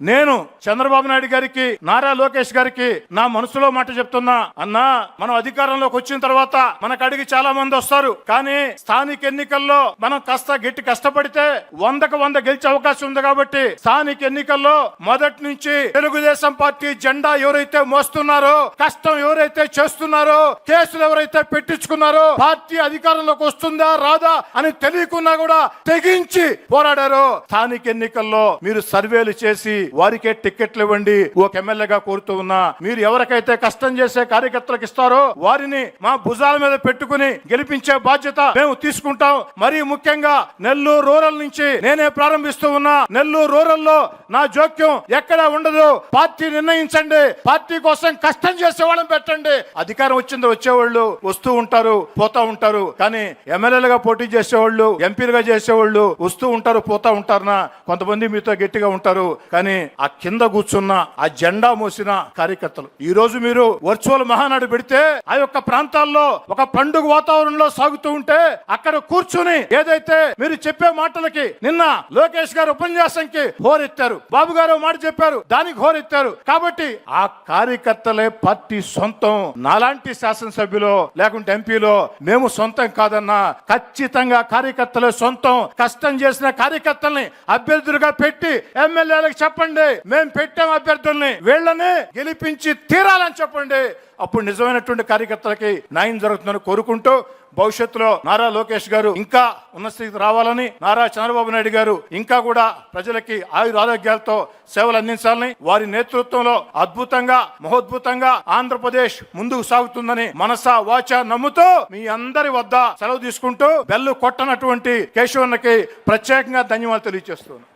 నేను చంద్రబాబు నాయుడు గారికి, నారా లోకేష్ గారికి నా మనసులో మాట చెప్తున్నా. అన్నా, మనం అధికారంలోకి వచ్చిన తర్వాత మనకు అడిగి చాలా మంది వస్తారు, కానీ స్థానిక ఎన్నికల్లో మనం కాస్త గట్టి కష్టపడితే 100కు 100 గెలిచే అవకాశం ఉంది. కాబట్టి స్థానిక ఎన్నికల్లో మొదటి నుంచి తెలుగుదేశం పార్టీ జెండా ఎవరైతే మోస్తున్నారో, కష్టం ఎవరైతే చేస్తున్నారో, కేసులు ఎవరైతే పెట్టించుకున్నారో, పార్టీ అధికారంలోకి వస్తుందా రాదా అని తెలియకున్నా కూడా తెగించి పోరాడారో, స్థానిక ఎన్నికల్లో మీరు సర్వేలు చేసి వారికే టికెట్లు ఇవ్వండి. ఒక ఎమ్మెల్యేగా కోరుతూ ఉన్నా, మీరు ఎవరికైతే కష్టం చేసే కార్యకర్తలకు ఇస్తారో వారిని మా భుజాల మీద పెట్టుకుని గెలిపించే బాధ్యత మేము తీసుకుంటాం. మరీ ముఖ్యంగా నెల్లూరు రూరల్ నుంచి నేనే ప్రారంభిస్తూ ఉన్నా. నెల్లూరు రూరల్ లో నా జోక్యం ఎక్కడా ఉండదు. పార్టీ నిర్ణయించండి, పార్టీ కోసం కష్టం చేసే వాళ్ళని పెట్టండి. అధికారం వచ్చిందో వచ్చేవాళ్ళు వస్తూ ఉంటారు, పోతా ఉంటారు, కానీ ఎమ్మెల్యేలుగా పోటీ చేసేవాళ్ళు, ఎంపీలుగా చేసేవాళ్ళు వస్తూ ఉంటారు, పోతా ఉంటారనా. కొంతమంది మీతో గట్టిగా ఉంటారు, కానీ ఆ కింద కూర్చున్న ఆ జెండా మోసిన కార్యకర్తలు ఈ రోజు మీరు వర్చువల్ మహానాడు పెడితే ఆ యొక్క ప్రాంతాల్లో ఒక పండుగ వాతావరణంలో సాగుతూ ఉంటే అక్కడ కూర్చుని ఏదైతే మీరు చెప్పే మాటలకి నిన్న లోకేష్ గారు ఉపన్యాసంకి హోరెత్తారు, బాబు గారు మాట చెప్పారు, దానికి హోరెత్తారు. కాబట్టి ఆ కార్యకర్తలే పార్టీ సొంతం. నాలాంటి శాసనసభ్యులు లేకుంటే ఎంపీలో మేము సొంతం కాదన్నా, ఖచ్చితంగా కార్యకర్తలే సొంతం. కష్టం చేసిన కార్యకర్తల్ని అభ్యర్థులుగా పెట్టి ఎమ్మెల్యేలకు చెప్పండి, మేము పెట్టాం అభ్యర్థుల్ని, వీళ్ళని గెలిపించి తీరాలని చెప్పండి. అప్పుడు నిజమైనటువంటి కార్యకర్తలకి న్యాయం జరుగుతుందని కోరుకుంటూ, భవిష్యత్తులో నారా లోకేష్ గారు ఇంకా ఉన్న స్థితికి రావాలని, నారా చంద్రబాబు నాయుడు గారు ఇంకా కూడా ప్రజలకి ఆయురారోగ్యాలతో సేవలు అందించాలని, వారి నేతృత్వంలో అద్భుతంగా మహోద్భుతంగా ఆంధ్రప్రదేశ్ ముందుకు సాగుతుందని మనసా వాచా నమ్ముతూ మీ అందరి వద్ద సెలవు తీసుకుంటూ బెల్లు కొట్టనటువంటి కేశవన్నకి ప్రత్యేకంగా ధన్యవాదాలు తెలియజేస్తున్నాను.